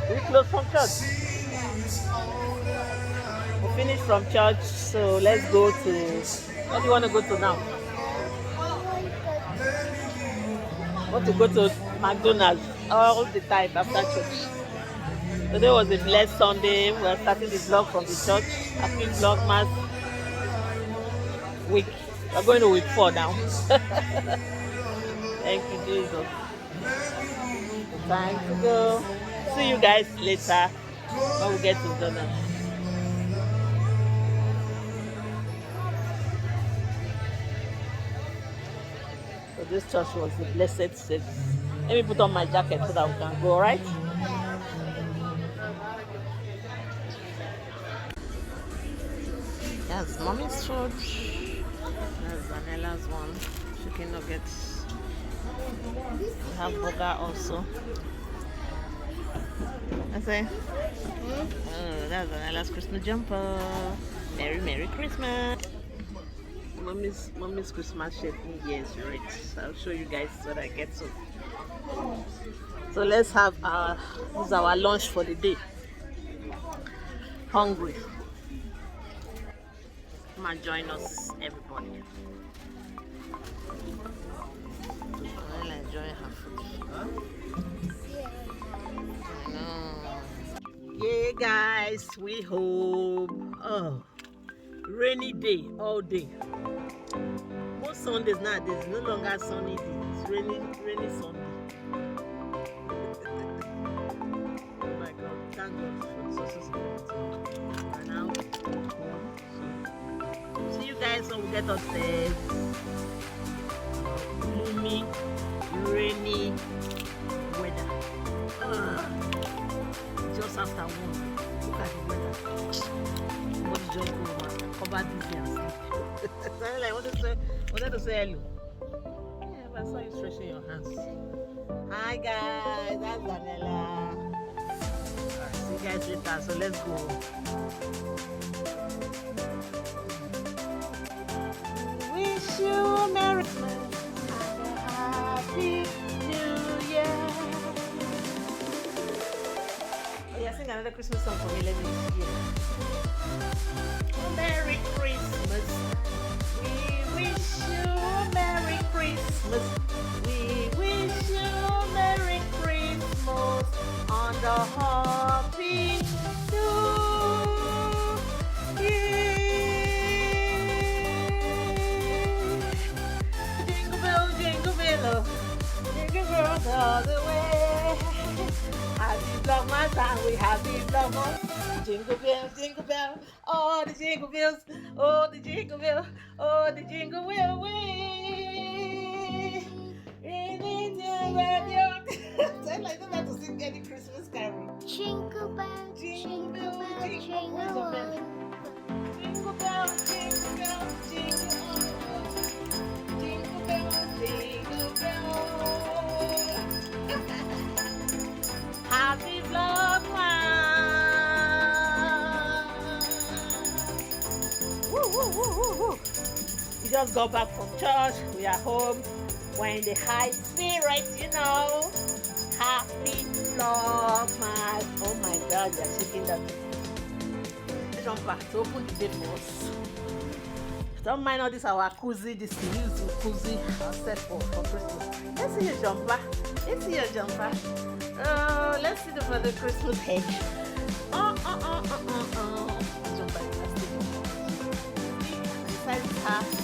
We close from church. We finished from church, so let's go to. Where do you want to go to now? Want to go to McDonald's all the time after church. Today was a blessed Sunday. We are starting the vlog from the church. Happy vlogmas week. We're going to week 4 now. Thank you, Jesus. Time to go. See you guys later when we get to Donald. So this church was a blessed service. Let me put on my jacket so that we can go, alright? That's mommy's food. That's Daniela's one. Chicken nuggets. We have burger also. I say, oh, that's Daniela's Christmas jumper. Merry Christmas. Mommy's Christmas shirt in here is red. So I'll show you guys what I get to. So let's have this is our lunch for the day. Hungry. Come and join us, everybody. I'll enjoy her food. I know. Yeah, guys, we home. Oh, rainy day all day. Most Sundays nowadays no longer sunny day. It's rainy Sunday. Oh my God! Thank God for the success. And now. See you guys when we get upstairs. Gloomy, rainy weather. Just after 1. Look at the weather. What is just going on? Cover this and sleep. So I wanted to say hello. Yeah, but I saw you stretching your hands. Hi guys, that's Daniela. See you guys later. So let's go. Wish you a Merry Christmas and a Happy New Year. Oh yeah, sing another Christmas song for me. Let me hear. Oh, Merry Christmas. We wish you a Merry Christmas. We wish you a Merry Christmas and a Happy New Year. All the way. Happy vlogmas and we happy vlogmas. Jingle bell, oh the jingle bells, oh the jingle bell, oh the jingle bell way. Ringing the radio. Tell I don't have to sing any Christmas carol. Jingle bell, jingle bell, jingle bell. Jingle bell, jingle bell, jingle all. Jingle bell, jingle bell. Happy vlogmas! Woo, woo, woo, woo, woo. We just got back from church. We are home. We're in the high spirits, you know. Happy vlogmas! Oh my God, they're shaking that. Jumper to open the day for us. Don't mind all this our cozy, this new cozy set for Christmas. Let's see your jumper. Let's see your jumper. Let's see for the Christmas hedge. Jumper is plastic. Inside the house.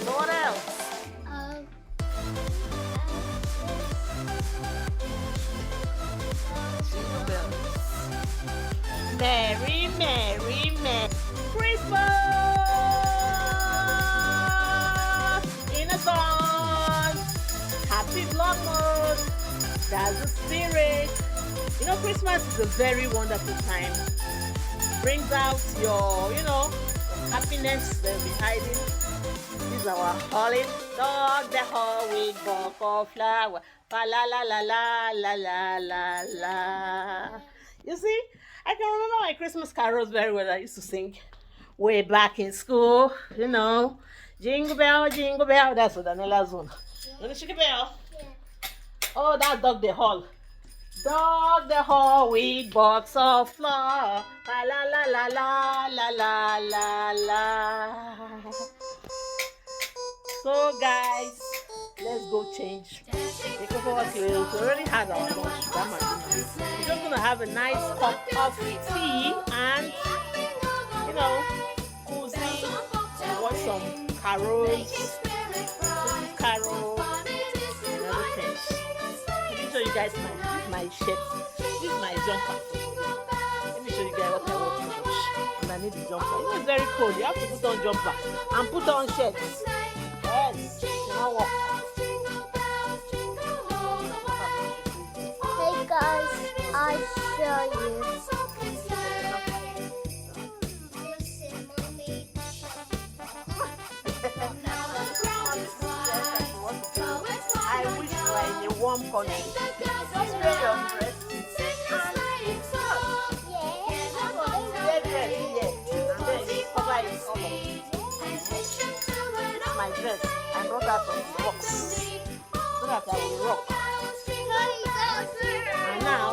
So what else? Jingle bells. Merry Christmas! In advance! Happy Vlogmas! That's the spirit. You know, Christmas is a very wonderful time. Brings out your, happiness that will be hiding. This is our holly dog, the whole week, bouquet of flower. La la la la la la la la. You see? I can remember my Christmas carols very well. I used to sing way back in school, you know. Jingle bell, jingle bell. That's what Daniela's one. Let me shake a bell. Oh, that dog the hall. Dog the hall with box of flour. La la la la la la la la la. So guys, let's go change. Take off our clothes. We already had our lunch. We're just gonna have a nice cup of tea and cozy and watch some carols, Christmas carols, and everything. Let me show you guys my shirt. This is my jumper. Let me show you guys what I want to watch. And I need the jumper. It's very cold. You have to put on jumper and put on shirts. Yes, you know what? Hey guys, I show you. I wish we were in a warm country. Just wear your dress. Wear dress here, and then you cover it all up. My dress, I brought that from the box so that I will rock. And now,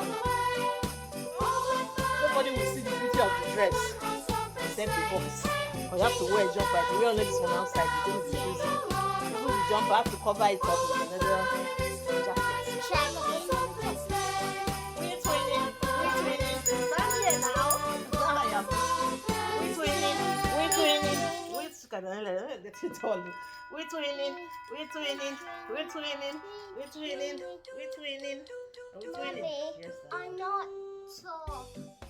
nobody will see the beauty of the dress except the box. Or you have to wear a jumper. If you wear only this one outside, you're going to be using. Even the jumper, have to cover it up with another jacket. We're twinning. Stand here now. I am. We're twinning. Get it all. We're twinning. Yes, I'm not tall.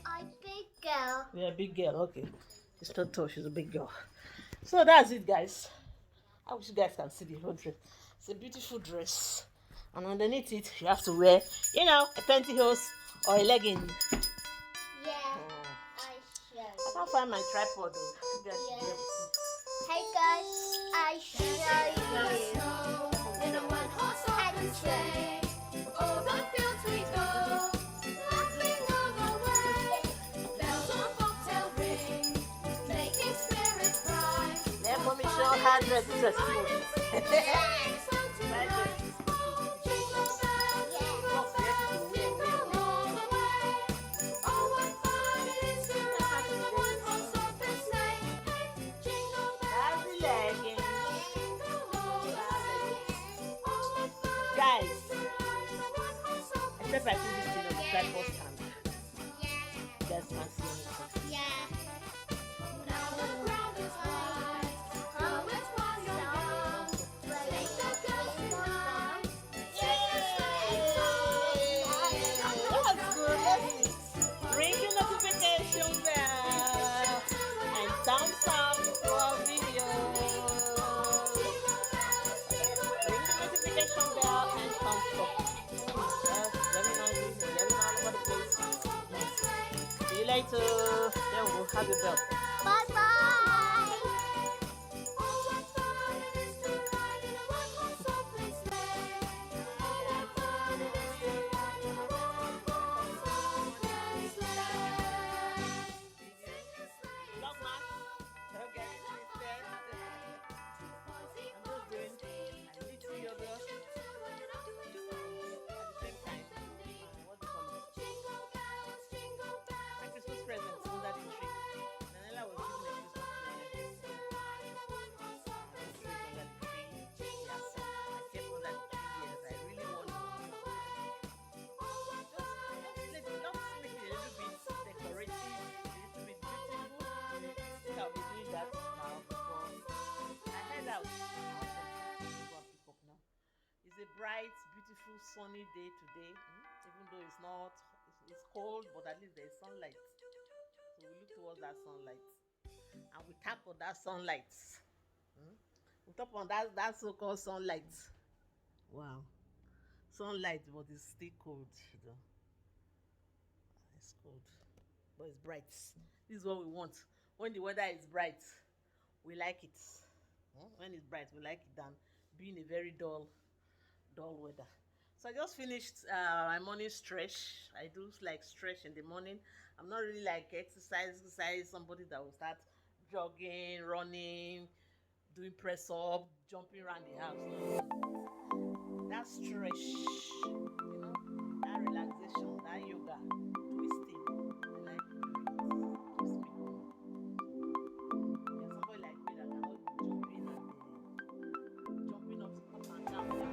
I'm big girl. you're a big girl. Okay. She's not tall. She's a big girl. So that's it, guys. I wish you guys can see the whole dress. It's a beautiful dress. And underneath it, you have to wear, a pantyhose or a legging. Yeah, Oh. I show I you. can't find my tripod though. You guys should be able to see. Hey guys, I show you. Let mommy show her dress. This dress is my dress. That's the legging. Guys, except I put this thing on the tripod stand. You guys can't see anything. That's good. Let's see. Ring the notification bell and thumbs up to our video. Ring the notification bell and thumbs up. Yes, let me know everything. Let me know all over the place. See you later. Then we'll have your bell. Bye bye. Vlogmas. Don't get it twisted. I'm just doing a little yoga at the same time. What do you call it? My Christmas presents under the tree. Daniela was giving a Christmas present. Under the tree. Yes, I kept under the 3 years. I really want to. Let's make it a little bit decorative, a little bit beautiful. I think I'll be doing that now because I head out. I want some people to go and pick up now. It's a bright, beautiful, sunny day today. Even though it's cold, but at least there's sunlight. So we look towards that sunlight, and we tap on that sunlight. We tap on that so-called sunlight. Wow, sunlight, but it's still cold. It's cold, but it's bright. This is what we want. When the weather is bright, we like it. When it's bright, we like it than being a very dull weather. So I just finished my morning stretch. I do like stretch in the morning. I'm not really like exercise somebody that will start jogging, running, doing press up, jumping around the house. No. That stretch, that relaxation, that yoga, twisting. I like doing it. Keeps me going. Yeah, somebody like me that cannot jump in and jumping up and down every day.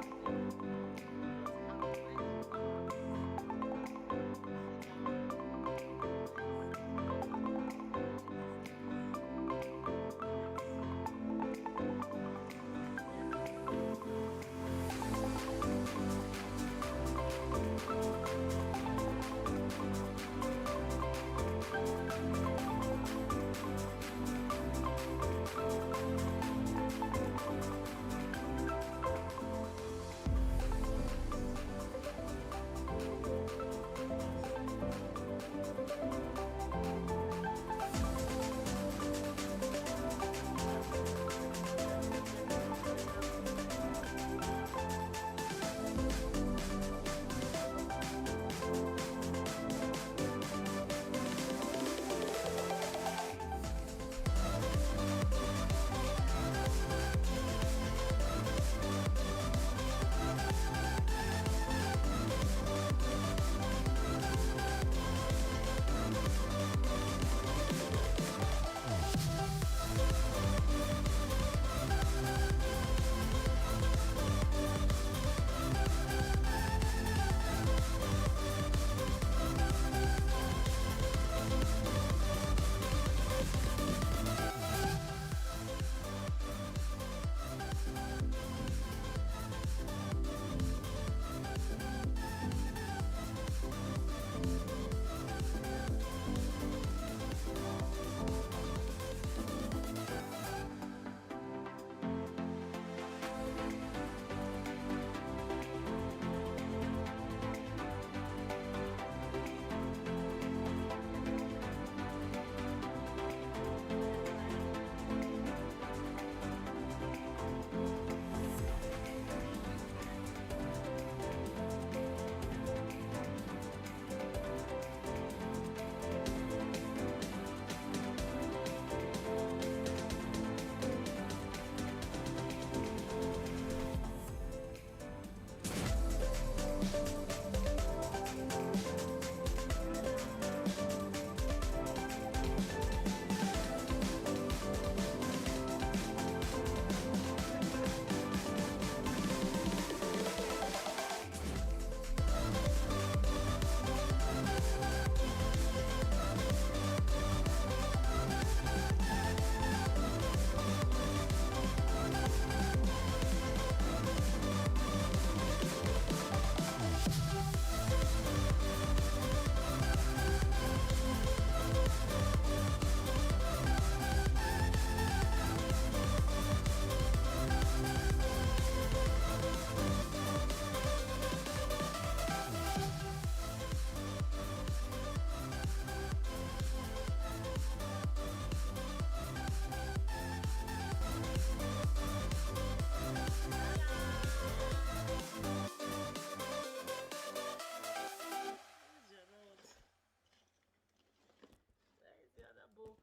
Where is the other bowl?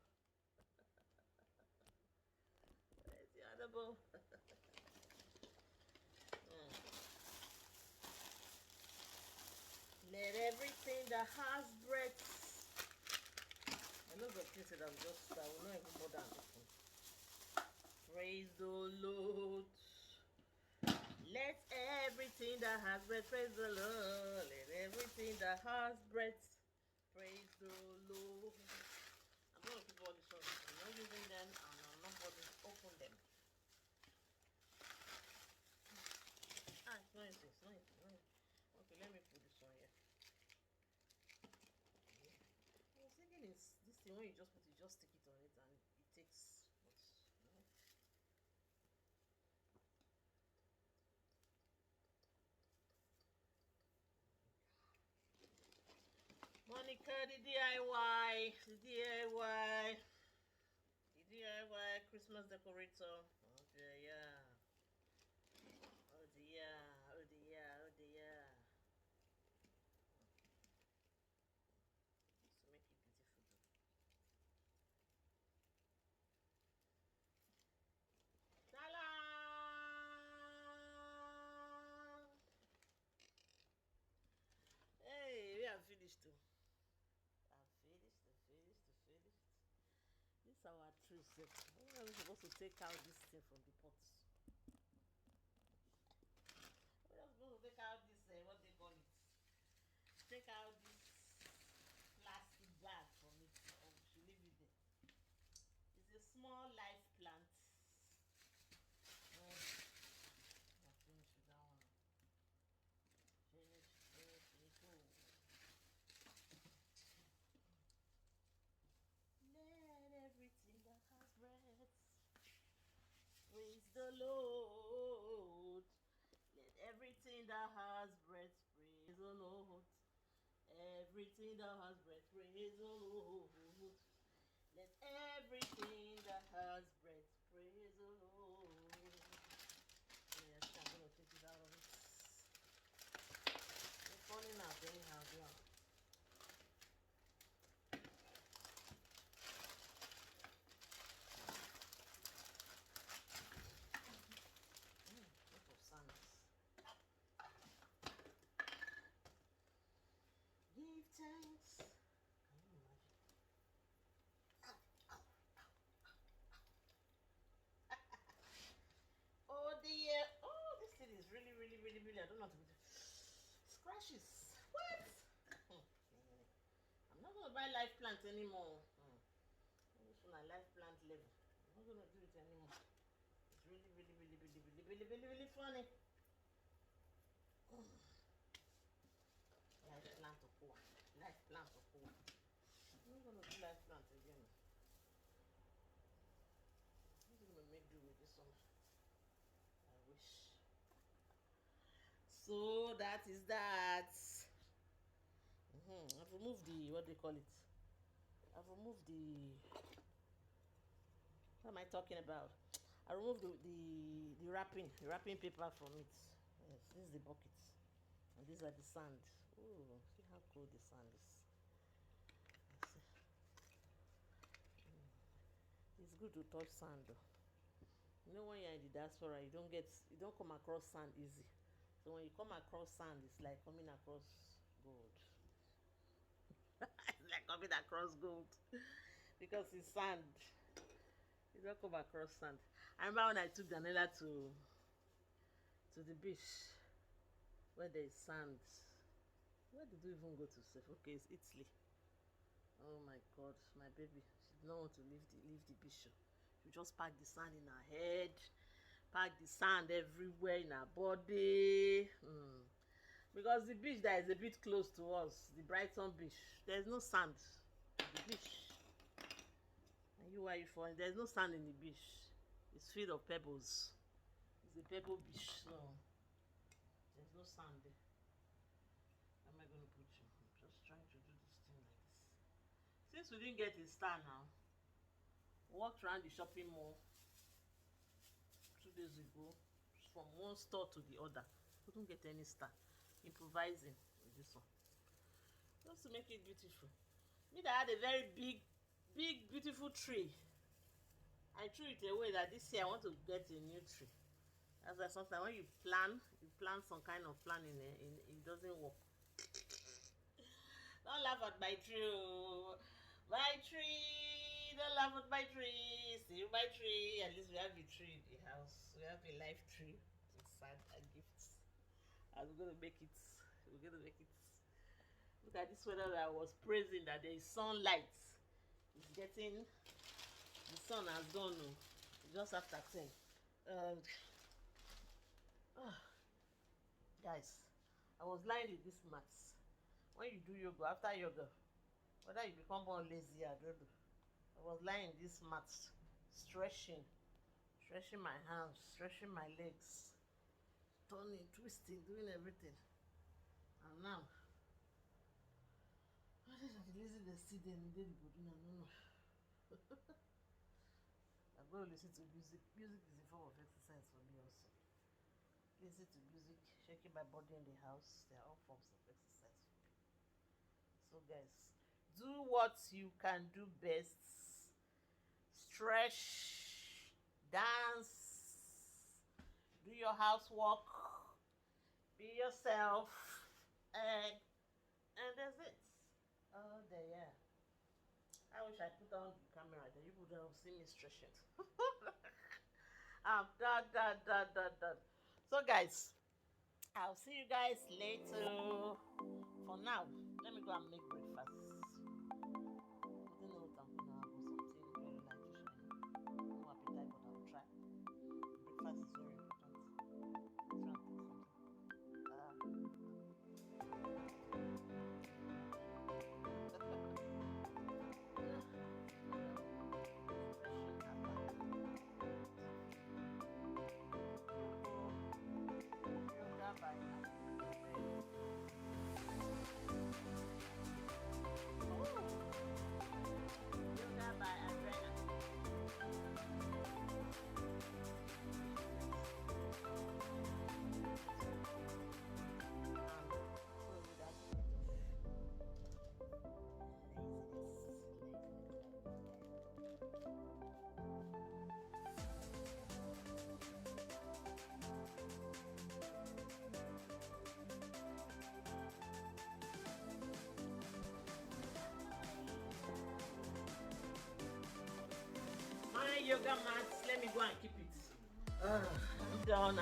Where is the other bowl? Let everything that has breath. I know the things that I will not even bother open. Praise the Lord. Let everything that has breath praise the Lord. Let everything that has breath praise the Lord. I'm going to keep all the songs. I'm not using them and I'm not going to open them. It's noisy. It's noisy. Okay, let me put this one here. I was thinking it's this thing when you just stick it on it and it takes what? Monica, the DIY Christmas decorator. Oh dear, yeah. Oh dear. say? When are we supposed to take out this thing from the pot? We're not supposed to take out this, what they call it? Take out this plastic bag from it. Or we should leave it there. It's a small life plant. I'll finish with that one. Finish. Oh. Let everything that has breath praise the Lord. Let everything that has breath praise the Lord. Everything that has breath praise the Lord. Let everything that has breath praise the Lord. Yes, I'm going to take it out of it. It's falling out anyhow, yeah. Lot of sands. Give thanks. Can you imagine? Oh dear. Oh, this thing is really, really, really, really. I don't know how to do it. Scratches. What? I'm not going to buy life plant anymore. This one, a life plant level. I'm not going to do it anymore. It's really, really, really, really, really, really, really, really funny. Life plant of poor. Life plant of poor. I'm not going to do life plant again. I'm going to make do with this one. I wish. So that is that. I've removed the, what they call it? I've removed the, what am I talking about? I removed the wrapping paper from it. Yes, this is the bucket. And these are the sand. Oh, see how cool the sand is. It's good to touch sand though. You know when you're in the diaspora, you don't come across sand easy. So when you come across sand, it's like coming across gold. It's like coming across gold. Because it's sand. You don't come across sand. I remember when I took Daniela to the beach where there is sand. Where did we even go to safe? Okay, it's Italy. Oh my God, my baby. She did not want to leave the beach. She just packed the sand in her head, packed the sand everywhere in her body. Because the beach that is a bit close to us, the Brighton beach, there's no sand at the beach. And you are you for? There's no sand in the beach. It's filled of pebbles. It's a pebble beach, so there's no sand there. How am I going to put you? I'm just trying to do this thing like this. Since we didn't get a star now, we walked around the shopping mall 2 days ago from one store to the other. Couldn't get any star. Improvising with this one. Just to make it beautiful. Me that had a very big, beautiful tree. I threw it away that this year I want to get a new tree. That's why sometimes when you plan some kind of planning, it doesn't work. Don't laugh at my tree, oh. My tree, don't laugh at my tree. See my tree. At least we have a tree in the house. We have a life tree inside our gifts. And we're gonna make it. We're gonna make it. Look at this weather that I was praising that there is sunlight. It's getting, the sun has gone no, just after 10. Guys, I was lying in this mat. When you do yoga, after yoga, whether you become more lazy, I don't know. I was lying in this mat, stretching my hands, stretching my legs, turning, twisting, doing everything. And now, what is that lazy they see them, they go do, I don't know. I'm going to listen to music. Music is a form of exercise for me also. Listen to music, shaking my body in the house. They are all forms of exercise for me. So guys, do what you can do best. Stretch, dance, do your housework, be yourself, and that's it. Oh, there, yeah. wish I put on the camera, then you would have seen me stretching. I'm done. So guys, I'll see you guys later. For now, let me go and make breakfast. I don't know what I'm gonna have or something very light to shine. No appetite, but I'll try. Breakfast is very important. Let's try and take my yoga mats. Let me go and keep it. I'm done.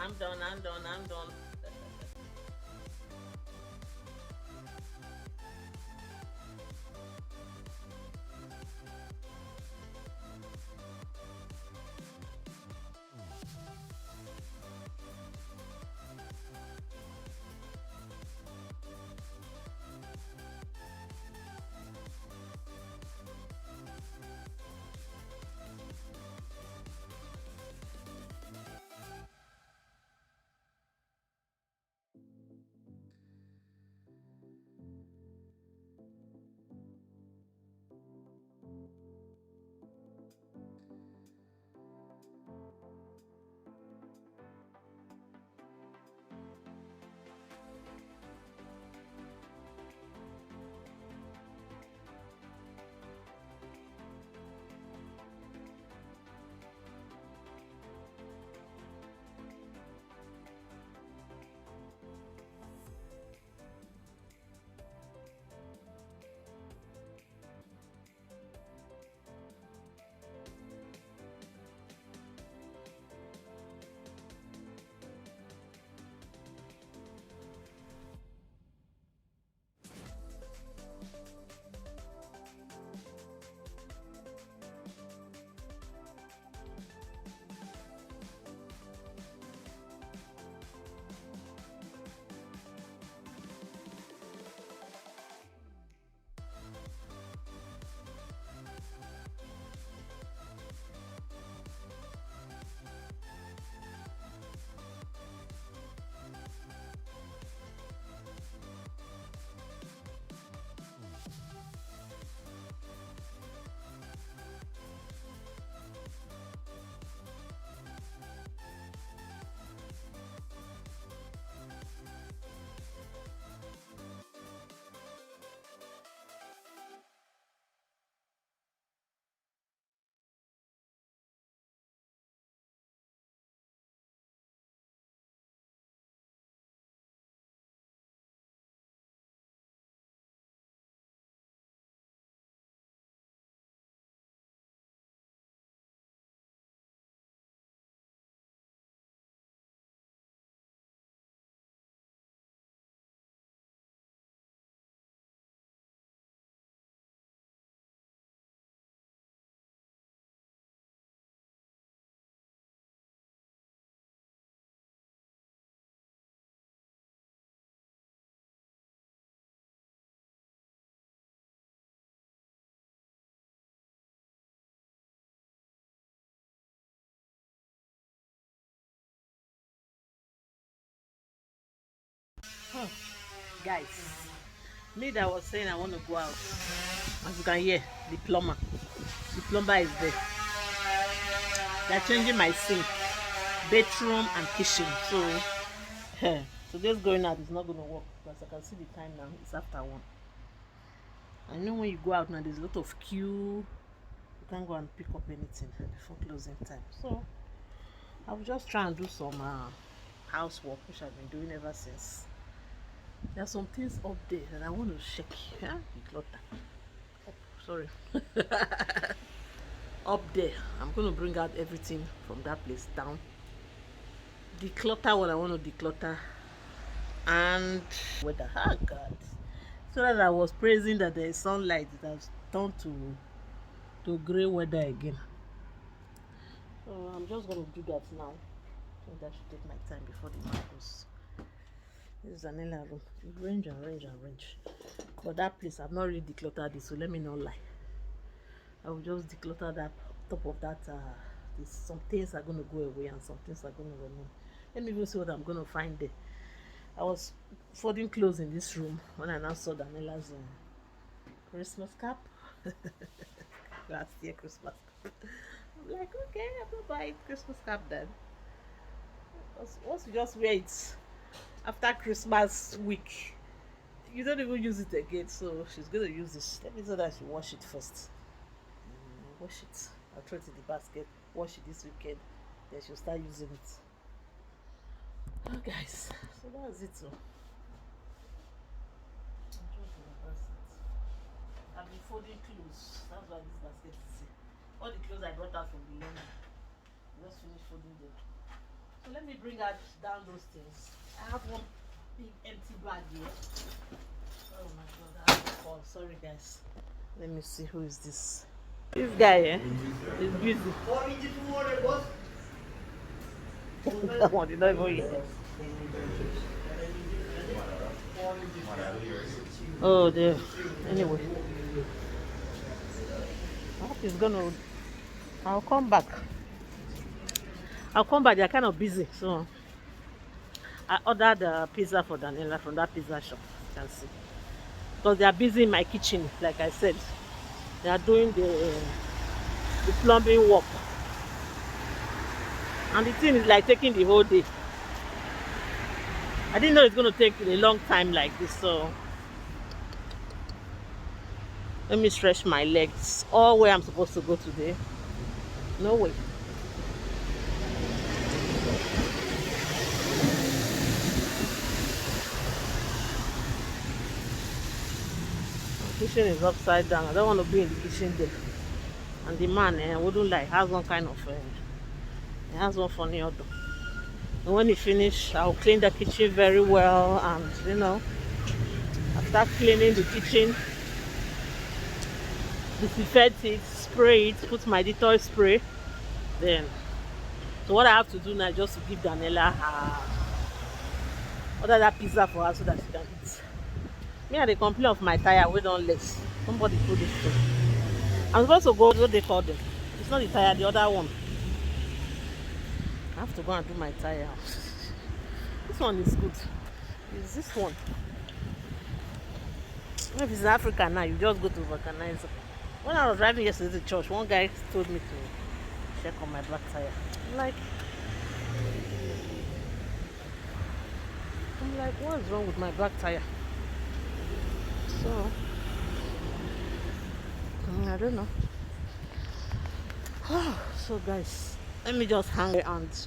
Guys, me that was saying I want to go out. As you can hear, the plumber is there. They're changing my sink, bedroom and kitchen. So today's going out is not going to work because I can see the time now. It's after 1. I know when you go out now, there's a lot of queue. You can't go and pick up anything before closing time. So I will just try and do some housework, which I've been doing ever since. There are some things up there that I want to check. The clutter. sorry. Up there. I'm going to bring out everything from that place down. Declutter what I want to declutter. And weather. Oh God. So that I was praising that there is sunlight, it has turned to grey weather again. So I'm just going to do that now. I think that should take my time before the man goes. This is an room. Range and range and range. But that place, I've not really decluttered it, so let me not lie. I will just declutter that top of that. Some things are going to go away and some things are going to remain. Let me even see what I'm going to find there. I was folding clothes in this room when I now saw Daniela's Christmas cap. Last year Christmas cap. I'm like, okay, I'm going to buy Christmas cap then. Once you just wear it after Christmas week, you don't even use it again. So she's going to use this. Let me so that she wash it first. Wash it. I'll throw it in the basket. Wash it this weekend. Then she'll start using it. Oh, guys. So that's it. So I've been folding clothes. That's why this basket is here. All the clothes I brought out from the laundry. Just finished folding them. So let me bring out down those things. I have one big empty bag here. Oh my God, I have to call. Sorry guys. Let me see who is this. This guy, is busy. That one did not even hear. Oh dear. Anyway. I hope he's gonna. I'll come back. They're kind of busy, so I ordered a pizza for Daniela from that pizza shop. You can see, because they are busy in my kitchen. Like I said, they are doing the plumbing work, and the thing is like taking the whole day. I didn't know it's going to take a long time like this, so let me stretch my legs all where I'm supposed to go today. No way. Kitchen is upside down. I don't want to be in the kitchen there. And the man wouldn't lie, has one kind of he has one funny odor. And when he finish, I'll clean the kitchen very well, and after cleaning the kitchen, disinfect it, spray it, put my Dettol spray. Then so what I have to do now is just to give Daniela order that pizza for her so that she can eat. Me and they complain of my tire, we don't less. Somebody put this thing. I'm supposed to go, what they call them. It's not the tire, the other one. I have to go and do my tire. This one is good. It's this one. If it's Africa now, you just go to vulcanize. When I was driving yesterday to church, one guy told me to check on my black tire. I'm like, what's wrong with my black tire? So, I don't know. So guys, let me just hang and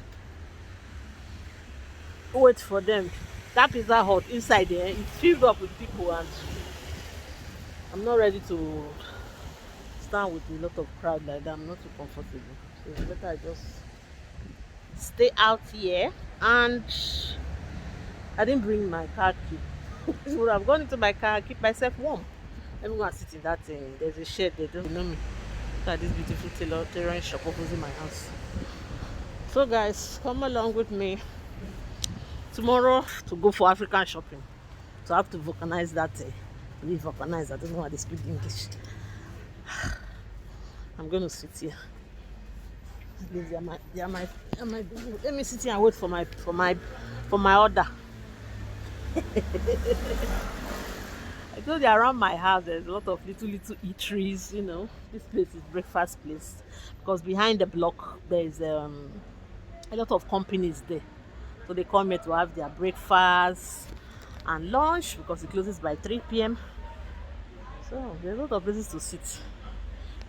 wait for them. That Pizza Hut inside there, it's filled up with people, and I'm not ready to stand with a lot of crowd like that. I'm not too comfortable. So it's better I just stay out here. And I didn't bring my car key. So would have gone into my car, keep myself warm. Let me go and sit in that thing. There's a shed there, don't you know me? Look at this beautiful tailoring shop opposite my house. So guys, come along with me tomorrow to go for African shopping. So I have to vulcanize that. Vulcanize. I don't know how they speak English. I'm going to sit here. Let me sit here and wait for my order. I told you around my house there's a lot of little eateries. This place is breakfast place, because behind the block there is a lot of companies there, so they come here to have their breakfast and lunch, because it closes by 3 p.m. So there's a lot of places to sit.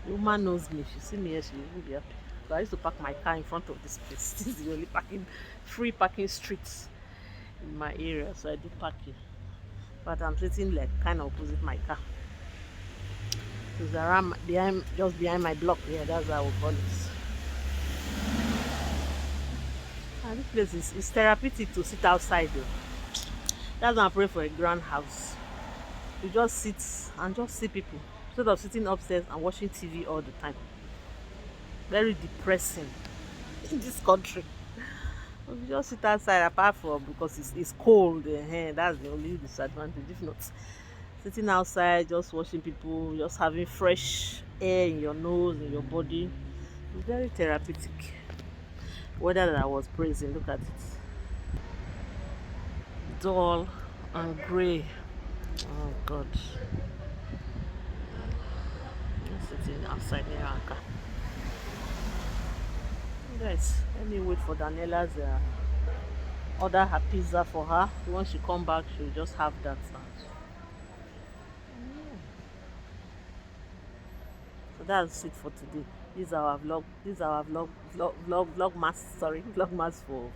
The woman knows me. If you see me here, she will be happy. So I used to park my car in front of this place. This is the only free parking streets in my area, so I do park here. But I'm sitting like kind of opposite my car. It's around behind, just behind my block. Yeah, that's how we call it. And this place is therapeutic to sit outside though. That's why I pray for a grand house. You just sit and just see people instead of sitting upstairs and watching TV all the time. Very depressing in this country. You just sit outside apart from because it's cold. That's the only disadvantage. If not, sitting outside, just watching people, just having fresh air in your nose, in your body. It's very therapeutic. Weather that I was praising, look at it. Dull and grey. Oh God. I'm sitting outside near Anka. Guys, let me wait for Daniela's order her pizza for her. Once she come back, she'll just have that. So that's it for today. This is our vlog. This is our vlogmas. Sorry, vlogmas for.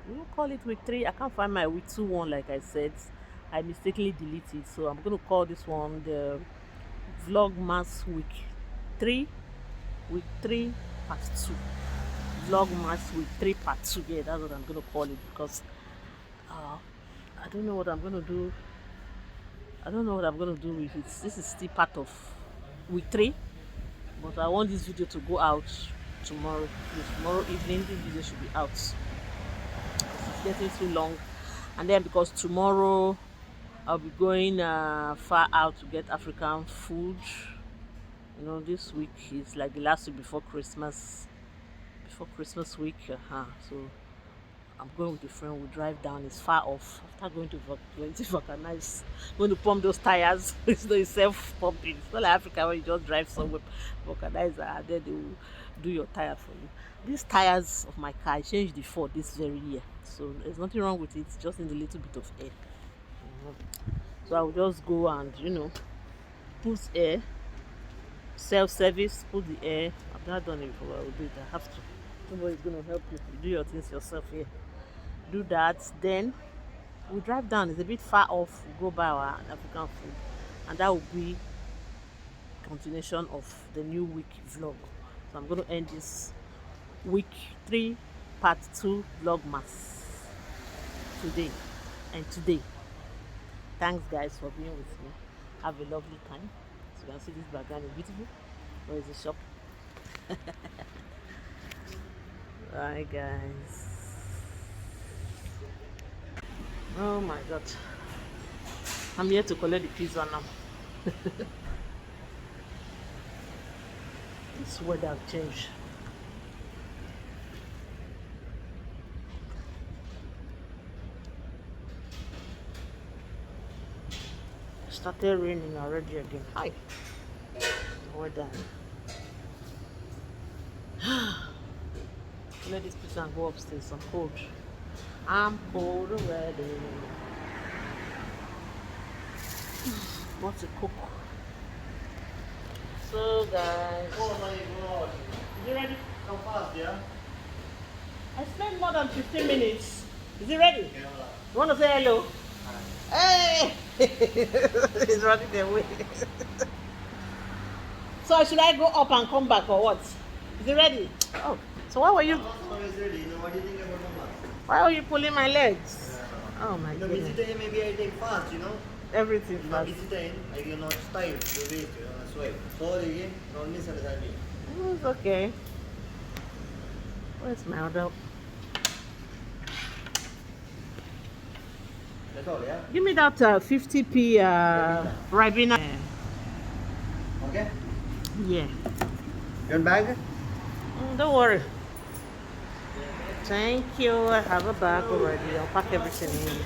We will call it week 3. I can't find my week 2 one like I said. I mistakenly deleted, so I'm gonna call this one the vlogmas week 3. Week 3 part 2. Vlogmas week 3 part 2. Yeah, that's what I'm gonna call it because I don't know what I'm gonna do. I don't know what I'm gonna do with it. This is still part of week 3, but I want this video to go out tomorrow. Tomorrow evening, this video should be out. It's getting too long, and then because tomorrow I'll be going far out to get African food. You know, this week is like the last week before Christmas. Before Christmas week, so I'm going with a friend. We'll drive down. It's far off. After going to vulcanize, going to pump those tires. It's not self-pumping. It's not like Africa where you just drive somewhere, vulcanize, and then they will do your tire for you. These tires of my car, I changed the Ford this very year, so there's nothing wrong with it. Just need a little bit of air. So I will just go and put air, self-service, put the air. I've not done it before. I will do it. I have to. Somebody's going to help you. You do your things yourself here. Do that. Then we drive down. It's a bit far off. We go buy our African food, and that will be continuation of the new week vlog. So I'm going to end this week 3 part 2 vlogmas today. Thanks guys for being with me. Have a lovely time. So you can see this background is beautiful. Where is the shop? Bye guys. Oh my God, I'm here to collect the pizza now. This weather changed. Started raining already again. Hi. Weather. Let this pizza and go upstairs. I'm cold. I'm cold already. What to cook? So guys, Oh my God! is it ready? Come fast, yeah? I spent more than 15 minutes. Is it ready? Yeah. You want to say hello? Hey! He's running away. So should I go up and come back or what? Is it ready? Oh, so why were you? Always ready. You know what do you think about Mama? Why were you pulling my legs? Yeah. Oh my In the busy goodness. time, maybe I take fast, you know? Everything In the fast. busy time, I cannot time to waste, that's why. Sorry, don't misunderstand me. It's okay. Where's my other? That's all, yeah? Give me that 50p Ribena. Okay? Yeah. You want bag? Don't worry. Thank you. I have a bag already. I'll pack everything in.